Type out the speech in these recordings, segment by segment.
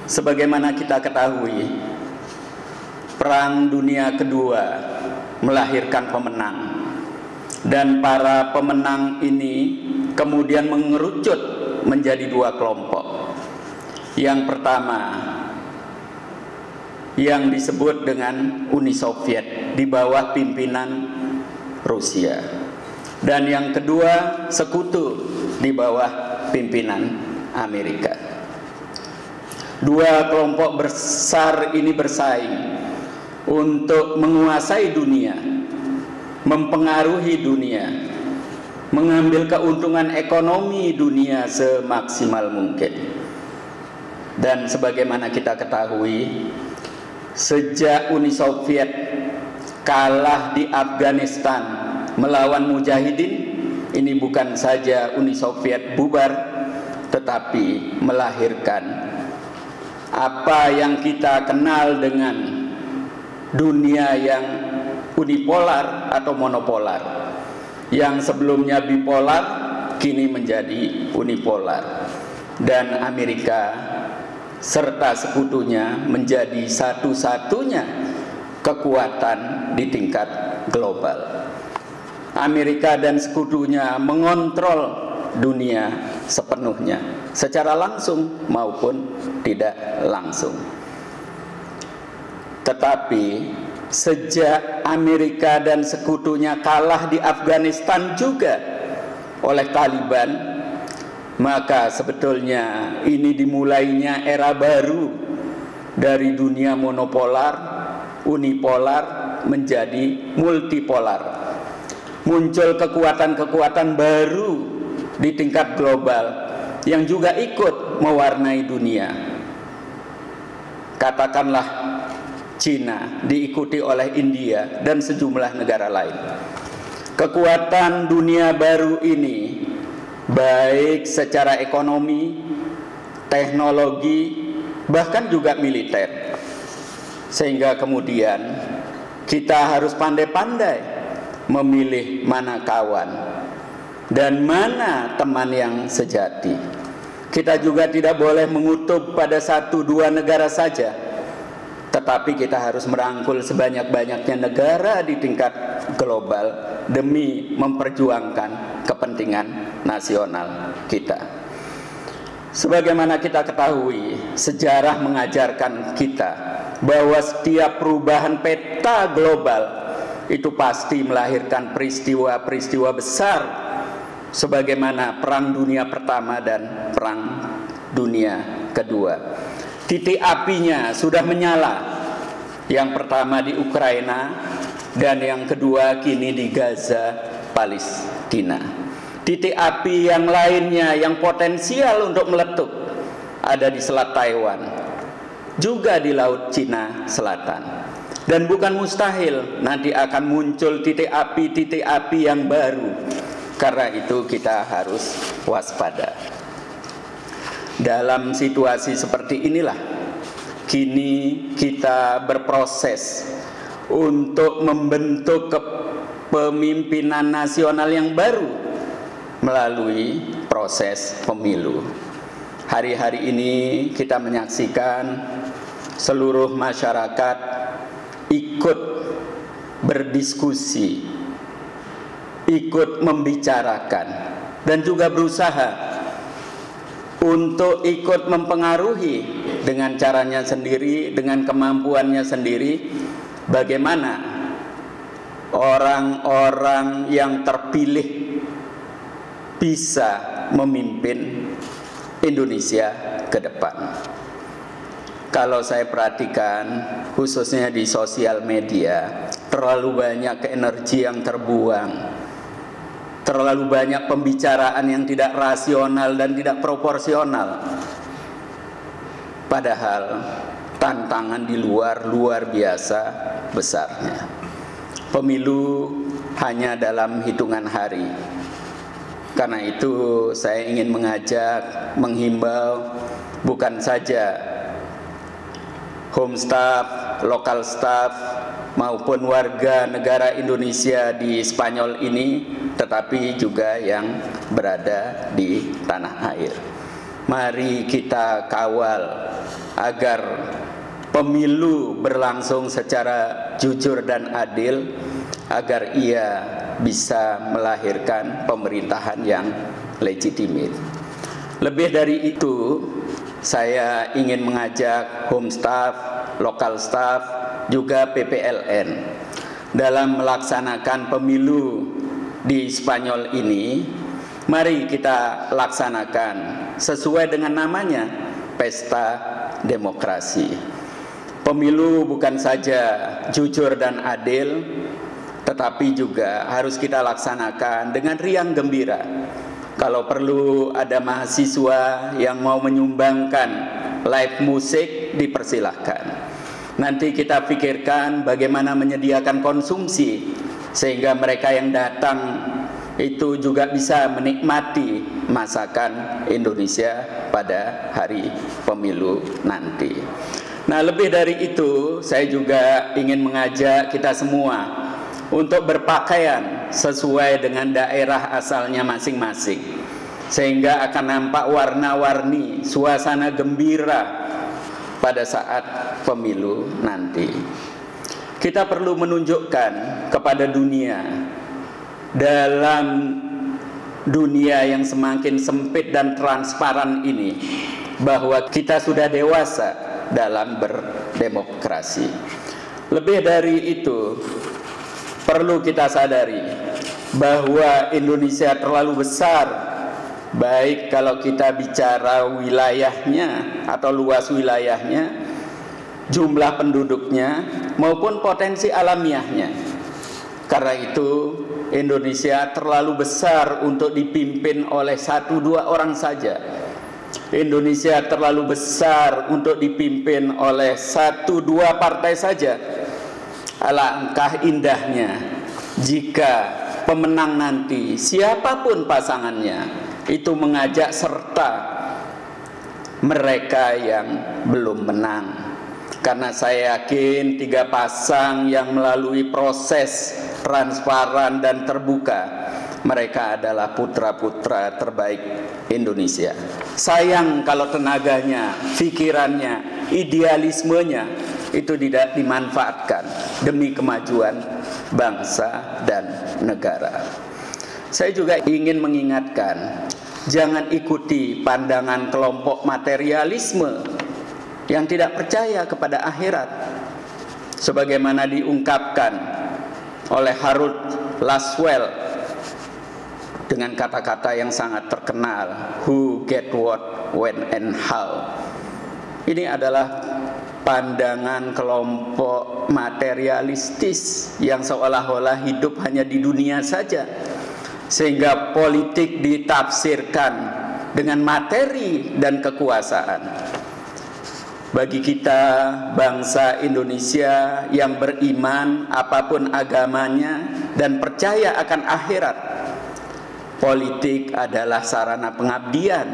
Sebagaimana kita ketahui, Perang Dunia Kedua melahirkan pemenang, dan para pemenang ini kemudian mengerucut menjadi dua kelompok. Yang pertama, yang disebut dengan Uni Soviet di bawah pimpinan Rusia, dan yang kedua sekutu di bawah pimpinan Amerika. Dua kelompok besar ini bersaing untuk menguasai dunia, mempengaruhi dunia, mengambil keuntungan ekonomi dunia semaksimal mungkin. Dan sebagaimana kita ketahui, sejak Uni Soviet kalah di Afghanistan melawan Mujahidin, ini bukan saja Uni Soviet bubar, tetapi melahirkan apa yang kita kenal dengan dunia yang unipolar atau monopolar. Yang sebelumnya bipolar kini menjadi unipolar, dan Amerika serta sekutunya menjadi satu-satunya kekuatan di tingkat global. Amerika dan sekutunya mengontrol dunia sepenuhnya, secara langsung maupun tidak langsung. Tetapi sejak Amerika dan sekutunya kalah di Afghanistan juga oleh Taliban, maka sebetulnya ini dimulainya era baru dari dunia monopolar, unipolar menjadi multipolar. Muncul kekuatan-kekuatan baru di tingkat global yang juga ikut mewarnai dunia. Katakanlah Cina diikuti oleh India dan sejumlah negara lain. Kekuatan dunia baru ini baik secara ekonomi, teknologi, bahkan juga militer. Sehingga kemudian kita harus pandai-pandai memilih mana kawan dan mana teman yang sejati. Kita juga tidak boleh mengutuk pada satu dua negara saja, tetapi kita harus merangkul sebanyak-banyaknya negara di tingkat global demi memperjuangkan kepentingan nasional kita. Sebagaimana kita ketahui, sejarah mengajarkan kita bahwa setiap perubahan peta global itu pasti melahirkan peristiwa-peristiwa besar, sebagaimana Perang Dunia Pertama dan Perang Dunia Kedua. Titik apinya sudah menyala. Yang pertama di Ukraina, dan yang kedua kini di Gaza, Palestina. Titik api yang lainnya yang potensial untuk meletup ada di Selat Taiwan, juga di Laut Cina Selatan. Dan bukan mustahil nanti akan muncul titik api yang baru. Karena itu kita harus waspada. Dalam situasi seperti inilah kini kita berproses untuk membentuk kepemimpinan nasional yang baru melalui proses pemilu. Hari-hari ini kita menyaksikan seluruh masyarakat ikut berdiskusi, ikut membicarakan, dan juga berusaha untuk ikut mempengaruhi dengan caranya sendiri, dengan kemampuannya sendiri, bagaimana orang-orang yang terpilih bisa memimpin Indonesia ke depan. Kalau saya perhatikan, khususnya di sosial media, terlalu banyak energi yang terbuang, terlalu banyak pembicaraan yang tidak rasional dan tidak proporsional. Padahal tantangan di luar biasa besarnya. Pemilu hanya dalam hitungan hari. Karena itu saya ingin mengajak, menghimbau bukan saja home staff, local staff, maupun warga negara Indonesia di Spanyol ini, tetapi juga yang berada di tanah air. Mari kita kawal agar pemilu berlangsung secara jujur dan adil, agar ia bisa melahirkan pemerintahan yang legitimit. Lebih dari itu, saya ingin mengajak home staff, local staff, juga PPLN dalam melaksanakan pemilu di Spanyol ini. Mari kita laksanakan sesuai dengan namanya, pesta demokrasi. Pemilu bukan saja jujur dan adil, tetapi juga harus kita laksanakan dengan riang gembira. Kalau perlu ada mahasiswa yang mau menyumbangkan live musik, dipersilahkan. Nanti kita pikirkan bagaimana menyediakan konsumsi sehingga mereka yang datang itu juga bisa menikmati masakan Indonesia pada hari pemilu nanti. Nah, lebih dari itu, saya juga ingin mengajak kita semua untuk berpakaian sesuai dengan daerah asalnya masing-masing, sehingga akan nampak warna-warni, suasana gembira pada saat pemilu nanti. Kita perlu menunjukkan kepada dunia, dalam dunia yang semakin sempit dan transparan ini, bahwa kita sudah dewasa dalam berdemokrasi. Lebih dari itu, perlu kita sadari bahwa Indonesia terlalu besar, baik kalau kita bicara wilayahnya atau luas wilayahnya, jumlah penduduknya, maupun potensi alamiahnya. Karena itu, Indonesia terlalu besar untuk dipimpin oleh 1-2 orang saja. Indonesia terlalu besar untuk dipimpin oleh 1-2 partai saja. Alangkah indahnya jika pemenang nanti, siapapun pasangannya, itu mengajak serta mereka yang belum menang. Karena saya yakin 3 pasang yang melalui proses transparan dan terbuka, mereka adalah putra-putra terbaik Indonesia. Sayang kalau tenaganya, pikirannya, idealismenya itu tidak dimanfaatkan demi kemajuan bangsa dan negara. Saya juga ingin mengingatkan, jangan ikuti pandangan kelompok materialisme yang tidak percaya kepada akhirat, sebagaimana diungkapkan oleh Harold Laswell dengan kata-kata yang sangat terkenal, who get what, when and how. Ini adalah pandangan kelompok materialistis yang seolah-olah hidup hanya di dunia saja, sehingga politik ditafsirkan dengan materi dan kekuasaan. Bagi kita bangsa Indonesia yang beriman apapun agamanya dan percaya akan akhirat, politik adalah sarana pengabdian,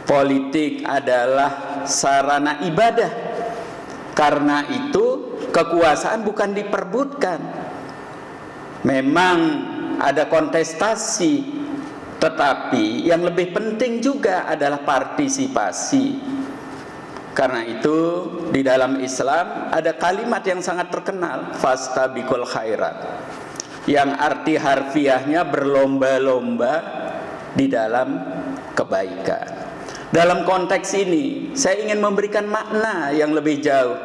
politik adalah sarana ibadah. Karena itu kekuasaan bukan diperbutkan. Memang ada kontestasi, tetapi yang lebih penting juga adalah partisipasi. Karena itu di dalam Islam ada kalimat yang sangat terkenal, fastabiqul khairat, yang arti harfiahnya berlomba-lomba di dalam kebaikan. Dalam konteks ini saya ingin memberikan makna yang lebih jauh.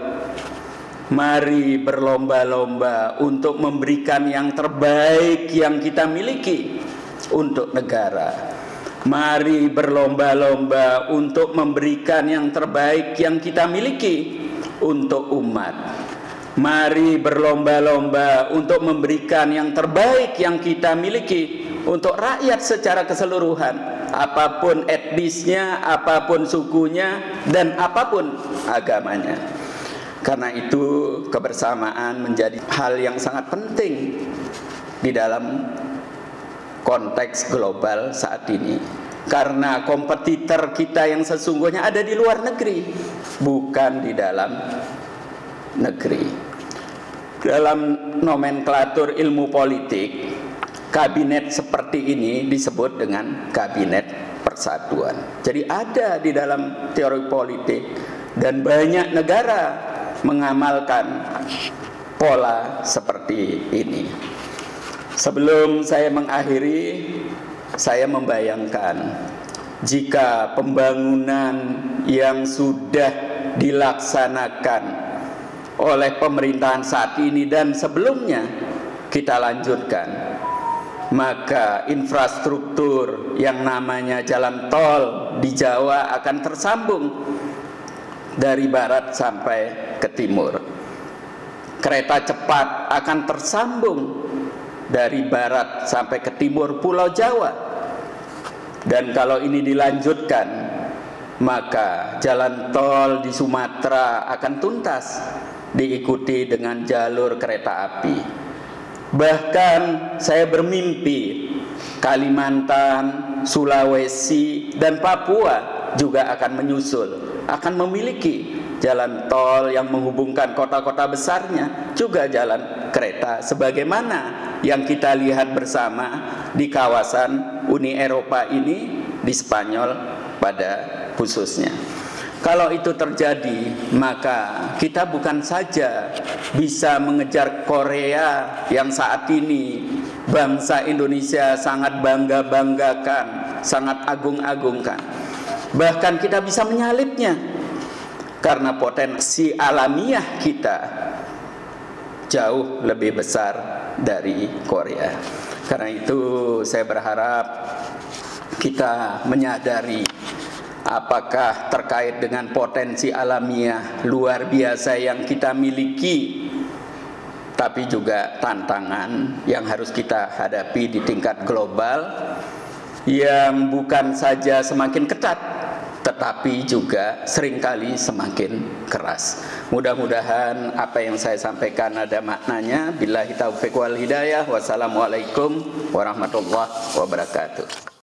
Mari berlomba-lomba untuk memberikan yang terbaik yang kita miliki untuk negara. Mari berlomba-lomba untuk memberikan yang terbaik yang kita miliki untuk umat. Mari berlomba-lomba untuk memberikan yang terbaik yang kita miliki untuk rakyat secara keseluruhan, apapun etnisnya, apapun sukunya, dan apapun agamanya. Karena itu kebersamaan menjadi hal yang sangat penting di dalam konteks global saat ini. Karena kompetitor kita yang sesungguhnya ada di luar negeri, bukan di dalam negeri. Dalam nomenklatur ilmu politik, kabinet seperti ini disebut dengan kabinet persatuan. Jadi ada di dalam teori politik, dan banyak negara mengamalkan pola seperti ini. Sebelum saya mengakhiri, saya membayangkan jika pembangunan yang sudah dilaksanakan oleh pemerintahan saat ini dan sebelumnya kita lanjutkan, maka infrastruktur yang namanya jalan tol di Jawa akan tersambung dari barat sampai ke timur. Kereta cepat akan tersambung dari barat sampai ke timur Pulau Jawa. Dan kalau ini dilanjutkan, maka jalan tol di Sumatera akan tuntas, diikuti dengan jalur kereta api. Bahkan saya bermimpi Kalimantan, Sulawesi, dan Papua juga akan menyusul, akan memiliki jalan tol yang menghubungkan kota-kota besarnya, juga jalan kereta sebagaimana yang kita lihat bersama di kawasan Uni Eropa ini, di Spanyol pada khususnya. Kalau itu terjadi, maka kita bukan saja bisa mengejar Korea yang saat ini bangsa Indonesia sangat bangga-banggakan, sangat agung-agungkan. Bahkan kita bisa menyalipnya karena potensi alamiah kita jauh lebih besar dari Korea. Karena itu saya berharap kita menyadari apakah terkait dengan potensi alamiah luar biasa yang kita miliki, tapi juga tantangan yang harus kita hadapi di tingkat global yang bukan saja semakin ketat, tetapi juga seringkali semakin keras. Mudah-mudahan apa yang saya sampaikan ada maknanya. Billahi taufiq wal hidayah. Wassalamualaikum warahmatullahi wabarakatuh.